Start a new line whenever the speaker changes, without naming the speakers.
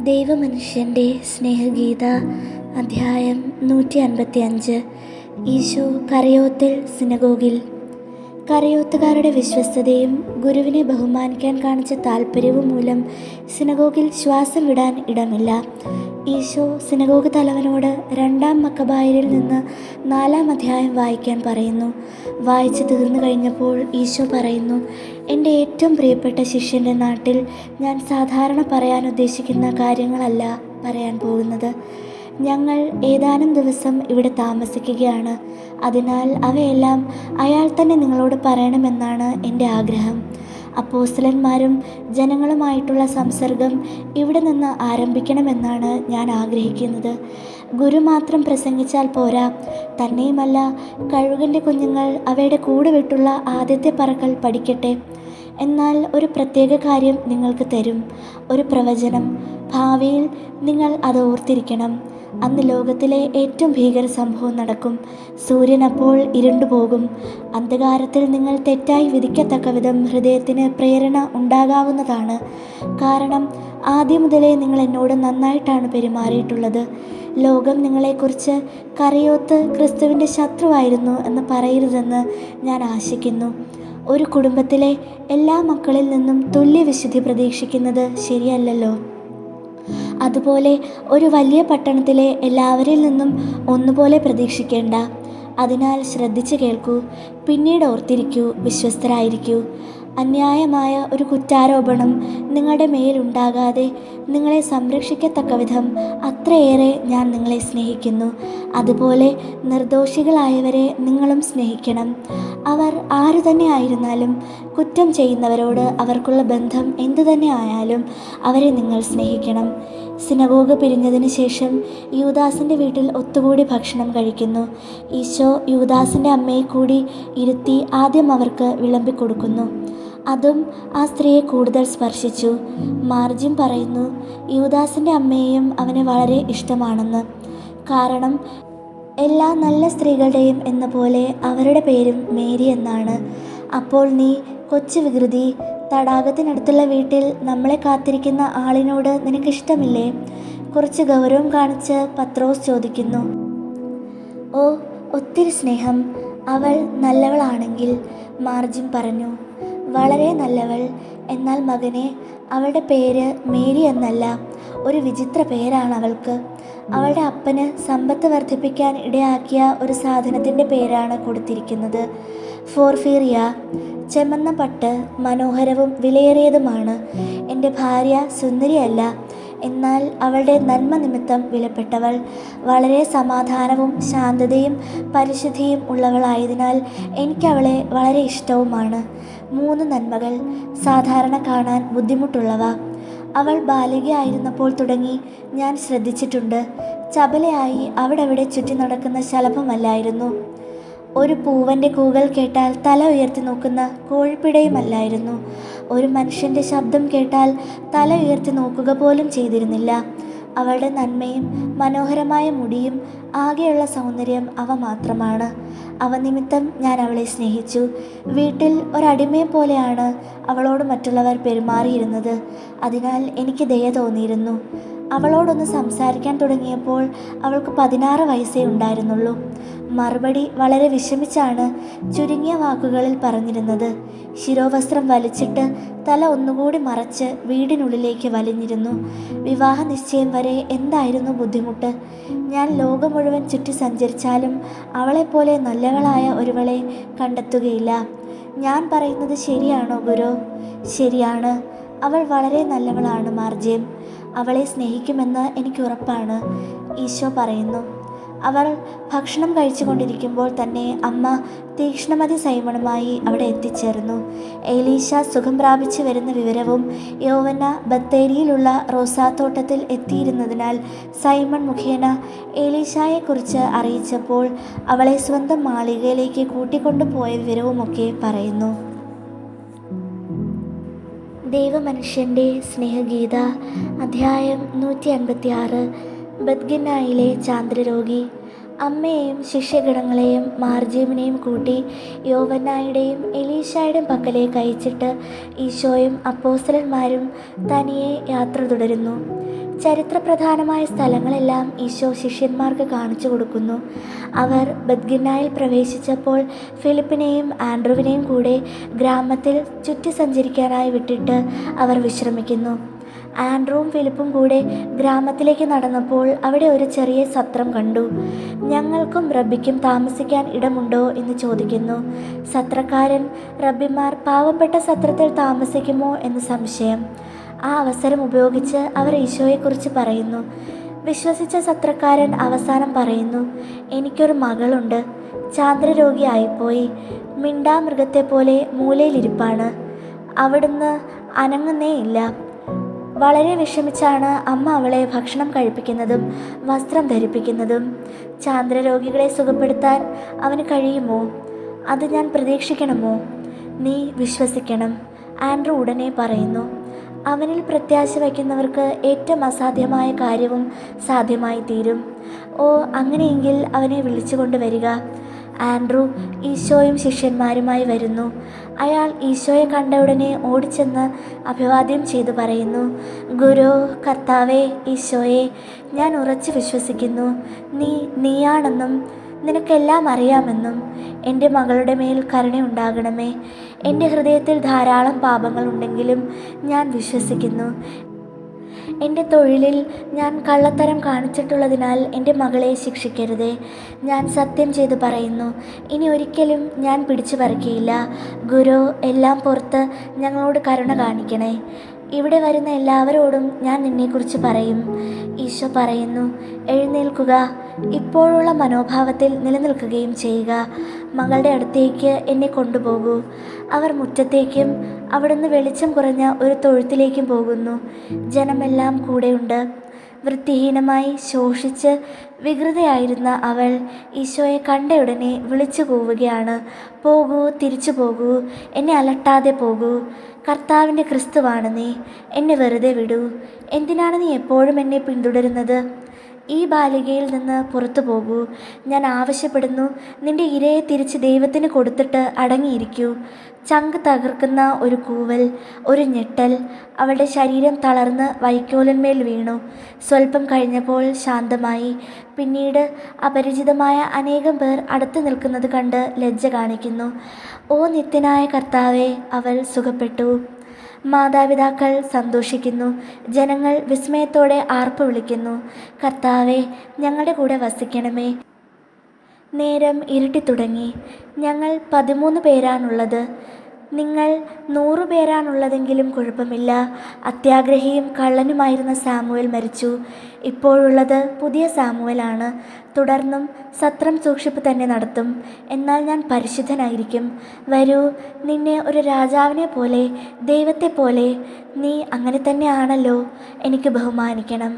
ദൈവമനുഷ്യൻ്റെ സ്നേഹഗീത അധ്യായം 155. ഈശോ കരയോത്തിൽ സിനഗോഗിൽ. കരയോത്തുകാരുടെ വിശ്വസ്തതയും ഗുരുവിനെ ബഹുമാനിക്കാൻ കാണിച്ച താൽപ്പര്യവും മൂലം സിനഗോഗിൽ ശ്വാസം വിടാൻ ഇടമില്ല. ഈശോ സിനഗോഗ് തലവനോട് 2 മക്കബായരിൽ നിന്ന് 4-ാം അധ്യായം വായിക്കാൻ പറയുന്നു. വായിച്ചു തീർന്നു കഴിഞ്ഞപ്പോൾ ഈശോ പറയുന്നു, എൻ്റെ ഏറ്റവും പ്രിയപ്പെട്ട ശിഷ്യൻ്റെ നാട്ടിൽ ഞാൻ സാധാരണ പറയാൻ ഉദ്ദേശിക്കുന്ന കാര്യങ്ങളല്ല പറയാൻ പോകുന്നത്. ഞങ്ങൾ ഏതാനും ദിവസം ഇവിടെ താമസിക്കുകയാണ്. അതിനാൽ അവയെല്ലാം അയാൾ തന്നെ നിങ്ങളോട് പറയണമെന്നാണ് എൻ്റെ ആഗ്രഹം. അപ്പോസ്തലന്മാരും ജനങ്ങളുമായിട്ടുള്ള സംസർഗം ഇവിടെ നിന്ന് ആരംഭിക്കണമെന്നാണ് ഞാൻ ആഗ്രഹിക്കുന്നത്. ഗുരു മാത്രം പ്രസംഗിച്ചാൽ പോരാ, തന്നെയുമല്ല കഴുകൻ്റെ കുഞ്ഞുങ്ങൾ അവയുടെ കൂട് വിട്ടുള്ള ആദ്യത്തെ പറക്കൽ പഠിക്കട്ടെ. എന്നാൽ ഒരു പ്രത്യേക കാര്യം നിങ്ങൾക്ക് തരും, ഒരു പ്രവചനം. ഭാവിയിൽ നിങ്ങൾ അത് ഓർത്തിരിക്കണം. അന്ന് ലോകത്തിലെ ഏറ്റവും ഭീകര സംഭവം നടക്കും. സൂര്യൻ അപ്പോൾ ഇരുണ്ടുപോകും. അന്ധകാരത്തിൽ നിങ്ങൾ തെറ്റായി വിധിക്കത്തക്ക വിധം ഹൃദയത്തിന് പ്രേരണ ഉണ്ടാകാവുന്നതാണ്. കാരണം ആദ്യം മുതലേ നിങ്ങൾ എന്നോട് നന്നായിട്ടാണ് പെരുമാറിയിട്ടുള്ളത്. ലോകം നിങ്ങളെക്കുറിച്ച് കരയോത്ത് ക്രിസ്തുവിൻ്റെ ശത്രുവായിരുന്നു എന്ന് പറയരുതെന്ന് ഞാൻ ആശിക്കുന്നു. ഒരു കുടുംബത്തിലെ എല്ലാ മക്കളിൽ നിന്നും തുല്യവിശുദ്ധി പ്രതീക്ഷിക്കുന്നത് ശരിയല്ലല്ലോ. അതുപോലെ ഒരു വലിയ പട്ടണത്തിലെ എല്ലാവരിൽ നിന്നും ഒന്നുപോലെ പ്രതീക്ഷിക്കേണ്ട. അതിനാൽ ശ്രദ്ധിച്ചു കേൾക്കൂ, പിന്നീട് ഓർത്തിരിക്കൂ, വിശ്വസ്തരായിരിക്കൂ. അന്യായമായ ഒരു കുറ്റാരോപണം നിങ്ങളുടെ മേലുണ്ടാകാതെ നിങ്ങളെ സംരക്ഷിക്കത്തക്ക വിധം അത്രയേറെ ഞാൻ നിങ്ങളെ സ്നേഹിക്കുന്നു. അതുപോലെ നിർദോഷികളായവരെ നിങ്ങളും സ്നേഹിക്കണം. അവർ ആരു തന്നെ ആയിരുന്നാലും കുറ്റം ചെയ്യുന്നവരോട് അവർക്കുള്ള ബന്ധം എന്തു തന്നെ ആയാലും അവരെ നിങ്ങൾ സ്നേഹിക്കണം. സിനഗോഗ് പിരിഞ്ഞതിന് ശേഷം യൂദാസിൻ്റെ വീട്ടിൽ ഒത്തുകൂടി ഭക്ഷണം കഴിക്കുന്നു. ഈശോ യൂദാസിൻ്റെ അമ്മയെ കൂടി ഇരുത്തി ആദ്യം അവർക്ക് വിളമ്പിക്കൊടുക്കുന്നു. അതും ആ സ്ത്രീയെ കൂടുതൽ സ്പർശിച്ചു. മാർജിൻ പറയുന്നു, യൂദാസിൻ്റെ അമ്മയെയും അവന് വളരെ ഇഷ്ടമാണെന്ന്. കാരണം എല്ലാ നല്ല സ്ത്രീകളുടെയും എന്ന പോലെ അവരുടെ പേരും മേരി എന്നാണ്. അപ്പോൾ നീ കൊച്ചു വികൃതി, തടാകത്തിനടുത്തുള്ള വീട്ടിൽ നമ്മളെ കാത്തിരിക്കുന്ന ആളിനോട് നിനക്കിഷ്ടമില്ലേ? കുറച്ച് ഗൗരവം കാണിച്ച് പത്രോസ് ചോദിക്കുന്നു. ഓ, ഒത്തിരി സ്നേഹം. അവൾ നല്ലവളാണെങ്കിൽ, മാർജിൻ പറഞ്ഞു. വളരെ നല്ലവൾ. എന്നാൽ മകനെ, അവളുടെ പേര് മേരി എന്നല്ല, ഒരു വിചിത്ര പേരാണ് അവൾക്ക്. അവളുടെ അപ്പന് സമ്പത്ത് വർദ്ധിപ്പിക്കാൻ ഇടയാക്കിയ ഒരു സാധനത്തിൻ്റെ പേരാണ് കൊടുത്തിരിക്കുന്നത്. ഫോർഫീറിയ. ചെമന്ന പട്ട്, മനോഹരവും വിലയേറിയതുമാണ്. എൻ്റെ ഭാര്യ സുന്ദരിയല്ല, എന്നാൽ അവളുടെ നന്മ നിമിത്തം വിലപ്പെട്ടവൾ. വളരെ സമാധാനവും ശാന്തതയും പരിശുദ്ധിയും ഉള്ളവളായതിനാൽ എനിക്കവളെ വളരെ ഇഷ്ടവുമാണ്. 3 നന്മകൾ, സാധാരണ കാണാൻ ബുദ്ധിമുട്ടുള്ളവ. അവൾ ബാലികയായിരുന്നപ്പോൾ തുടങ്ങി ഞാൻ ശ്രദ്ധിച്ചിട്ടുണ്ട്. ചപലയായി അവിടെ ചുറ്റി നടക്കുന്ന ശലഭമല്ലായിരുന്നു. ഒരു പൂവൻ്റെ കൂകൽ കേട്ടാൽ തല ഉയർത്തി നോക്കുന്ന കോഴിപ്പിടയുമല്ലായിരുന്നു. ഒരു മനുഷ്യൻ്റെ ശബ്ദം കേട്ടാൽ തല ഉയർത്തി നോക്കുക പോലും ചെയ്തിരുന്നില്ല. അവളുടെ നന്മയും മനോഹരമായ മുടിയും ആകെയുള്ള സൗന്ദര്യം അവ മാത്രമാണ്. അവ നിമിത്തം ഞാൻ അവളെ സ്നേഹിച്ചു. വീട്ടിൽ ഒരടിമയെ പോലെയാണ് അവളോട് മറ്റുള്ളവർ പെരുമാറിയിരുന്നത്. അതിനാൽ എനിക്ക് ദയ തോന്നിയിരുന്നു. അവളോടൊന്ന് സംസാരിക്കാൻ തുടങ്ങിയപ്പോൾ അവൾക്ക് 16 വയസ്സേ ഉണ്ടായിരുന്നുള്ളൂ. മറുപടി വളരെ വിഷമിച്ചാണ് ചുരുങ്ങിയ വാക്കുകളിൽ പറഞ്ഞിരുന്നത്. ശിരോവസ്ത്രം വലിച്ചിട്ട് തല ഒന്നുകൂടി മറച്ച് വീടിനുള്ളിലേക്ക് വലിഞ്ഞിരുന്നു. വിവാഹ നിശ്ചയം വരെ എന്തായിരുന്നു ബുദ്ധിമുട്ട്? ഞാൻ ലോകം മുഴുവൻ ചുറ്റി സഞ്ചരിച്ചാലും അവളെപ്പോലെ നല്ലവളായ ഒരുവളെ കണ്ടെത്തുകയില്ല. ഞാൻ പറയുന്നത് ശരിയാണോ ഗുരു? ശരിയാണ്. അവൾ വളരെ നല്ലവളാണ് മാർജിൻ. അവളെ സ്നേഹിക്കുമെന്ന് എനിക്ക് ഉറപ്പാണ്, ഈശോ പറയുന്നു. അവർ ഭക്ഷണം കഴിച്ചുകൊണ്ടിരിക്കുമ്പോൾ തന്നെ അമ്മ തീക്ഷ്ണമതി സൈമണുമായി അവിടെ എത്തിച്ചേർന്നു. എലീശ സുഖം പ്രാപിച്ചു വരുന്ന വിവരവും യോവന്ന ബത്തേരിയിലുള്ള റോസാത്തോട്ടത്തിൽ എത്തിയിരുന്നതിനാൽ സൈമൺ മുഖേന എലീശായെക്കുറിച്ച് അറിയിച്ചപ്പോൾ അവളെ സ്വന്തം മാളികയിലേക്ക് കൂട്ടിക്കൊണ്ടുപോയ വിവരവുമൊക്കെ പറയുന്നു. ദൈവമനുഷ്യൻ്റെ സ്നേഹഗീത അധ്യായം 156. ബദ്ഗിന്നായിലെ ചാന്ദ്രരോഗി. അമ്മയെയും ശിഷ്യഗണങ്ങളെയും മാർജീമിനെയും കൂട്ടി യോവന്നായുടെയും എലീശായുടെയും പക്കലേക്ക് അയച്ചിട്ട് ഈശോയും അപ്പോസ്തലന്മാരും തനിയെ യാത്ര തുടരുന്നു. ചരിത്രപ്രധാനമായ സ്ഥലങ്ങളെല്ലാം ഈശോ ശിഷ്യന്മാർക്ക് കാണിച്ചു കൊടുക്കുന്നു. അവർ ബദ്ഗിന്നായിൽ പ്രവേശിച്ചപ്പോൾ ഫിലിപ്പിനെയും ആൻഡ്രുവിനെയും കൂടെ ഗ്രാമത്തിൽ ചുറ്റി സഞ്ചരിക്കാനായി വിട്ടിട്ട് അവർ വിശ്രമിക്കുന്നു. ആൻഡ്രുവും ഫിലിപ്പും കൂടെ ഗ്രാമത്തിലേക്ക് നടന്നപ്പോൾ അവിടെ ഒരു ചെറിയ സത്രം കണ്ടു. ഞങ്ങൾക്കും റബ്ബിക്കും താമസിക്കാൻ ഇടമുണ്ടോ എന്ന് ചോദിക്കുന്നു. സത്രക്കാരൻ, റബ്ബിമാർ പാവപ്പെട്ട സത്രത്തിൽ താമസിക്കുമോ എന്ന് സംശയം. ആ അവസരം ഉപയോഗിച്ച് അവർ ഈശോയെക്കുറിച്ച് പറയുന്നു. വിശ്വസിച്ച സത്രക്കാരൻ അവസാനം പറയുന്നു, എനിക്കൊരു മകളുണ്ട്, ചാന്ദ്രരോഗിയായിപ്പോയി, മിണ്ടാമൃഗത്തെപ്പോലെ മൂലയിലിരിപ്പാണ്, അവിടുന്ന് അനങ്ങുന്നേയില്ല. വളരെ വിഷമിച്ചാണ് അമ്മ അവളെ ഭക്ഷണം കഴിപ്പിക്കുന്നതും വസ്ത്രം ധരിപ്പിക്കുന്നതും. ചാന്ദ്രരോഗികളെ സുഖപ്പെടുത്താൻ അവന് കഴിയുമോ? അത് ഞാൻ പ്രതീക്ഷിക്കണമോ? നീ വിശ്വസിക്കണം, ആൻഡ്രു ഉടനെ പറയുന്നു. അവനിൽ പ്രത്യാശ വയ്ക്കുന്നവർക്ക് ഏറ്റവും അസാധ്യമായ കാര്യവും സാധ്യമായി തീരും. ഓ, അങ്ങനെയെങ്കിൽ അവനെ വിളിച്ചു കൊണ്ടുവരിക. ആൻഡ്രു ഈശോയും ശിഷ്യന്മാരുമായി വരുന്നു. അയാൾ ഈശോയെ കണ്ട ഉടനെ ഓടിച്ചെന്ന് അഭിവാദ്യം ചെയ്തു പറയുന്നു, ഗുരു, കർത്താവേ, ഈശോയെ, ഞാൻ ഉറച്ചു വിശ്വസിക്കുന്നു, നീയാണെന്നും നിനക്കെല്ലാം അറിയാമെന്നും. എൻ്റെ മകളുടെ മേൽ കരുണയുണ്ടാകണമേ. എൻ്റെ ഹൃദയത്തിൽ ധാരാളം പാപങ്ങളുണ്ടെങ്കിലും ഞാൻ വിശ്വസിക്കുന്നു. എൻ്റെ തൊഴിലിൽ ഞാൻ കള്ളത്തരം കാണിച്ചിട്ടുള്ളതിനാൽ എൻ്റെ മകളെ ശിക്ഷിക്കരുതേ. ഞാൻ സത്യം ചെയ്തു പറയുന്നു, ഇനി ഒരിക്കലും ഞാൻ പിടിച്ചു പറിക്കുകയില്ല. ഗുരു, എല്ലാം പുറത്ത് ഞങ്ങളോട് കരുണ കാണിക്കണേ. ഇവിടെ വരുന്ന എല്ലാവരോടും ഞാൻ നിന്നെക്കുറിച്ച് പറയും. ഈശോ പറയുന്നു, എഴുന്നേൽക്കുക, ഇപ്പോഴുള്ള മനോഭാവത്തിൽ നിലനിൽക്കുകയും ചെയ്യുക. മകളുടെ അടുത്തേക്ക് എന്നെ കൊണ്ടുപോകൂ. അവർ മുറ്റത്തേക്കും അവിടുന്ന് വെളിച്ചം കുറഞ്ഞ ഒരു തൊഴുത്തിലേക്കും പോകുന്നു. ജനമെല്ലാം കൂടെയുണ്ട്. വൃത്തിഹീനമായി ശോഷിച്ച് വികൃതയായിരുന്ന അവൾ ഈശോയെ കണ്ടയുടനെ വിളിച്ചു കൂവുകയാണ്, പോകൂ, തിരിച്ചു പോകൂ, എന്നെ അലട്ടാതെ പോകൂ. കർത്താവിൻ്റെ ക്രിസ്തുവാണ് നീ, എന്നെ വെറുതെ വിടൂ. എന്തിനാണ് നീ എപ്പോഴും എന്നെ പിന്തുടരുന്നത്? ഈ ബാലികയിൽ നിന്ന് പുറത്തു പോകൂ. ഞാൻ ആവശ്യപ്പെടുന്നു, നിന്റെ ഇരയെ തിരിച്ച് ദൈവത്തിന് കൊടുത്തിട്ട് അടങ്ങിയിരിക്കൂ. ചങ്ക് തകർക്കുന്ന ഒരു കൂവൽ, ഒരു ഞെട്ടൽ. അവളുടെ ശരീരം തളർന്ന് വൈക്കോലിന്മേൽ വീണു. സ്വല്പം കഴിഞ്ഞപ്പോൾ ശാന്തമായി. പിന്നീട് അപരിചിതമായ അനേകം പേർ അടുത്ത് നിൽക്കുന്നത് കണ്ട് ലജ്ജ കാണിക്കുന്നു. ഓ നിത്യനായ കർത്താവേ, അവൾ സുഖപ്പെട്ടു. മാതാപിതാക്കൾ സന്തോഷിക്കുന്നു. ജനങ്ങൾ വിസ്മയത്തോടെ ആർപ്പ് വിളിക്കുന്നു, കർത്താവേ, ഞങ്ങളുടെ കൂടെ വസിക്കണമേ. നേരം ഇരുട്ടിത്തുടങ്ങി. ഞങ്ങൾ 13 പേരാണുള്ളത്. നിങ്ങൾ 100 പേരാണുള്ളതെങ്കിലും കുഴപ്പമില്ല. അത്യാഗ്രഹിയും കള്ളനുമായിരുന്ന സാമുവേൽ മരിച്ചു. ഇപ്പോഴുള്ളത് പുതിയ സാമുവേലാണ്. തുടർന്നും സത്രം സൂക്ഷിപ്പ് തന്നെ നടത്തും. എന്നാൽ ഞാൻ പരിശുദ്ധനായിരിക്കും. വരൂ, നിന്നെ ഒരു രാജാവിനെ പോലെ, ദൈവത്തെ പോലെ, നീ അങ്ങനെ തന്നെയാണല്ലോ, എനിക്ക് ബഹുമാനിക്കണം.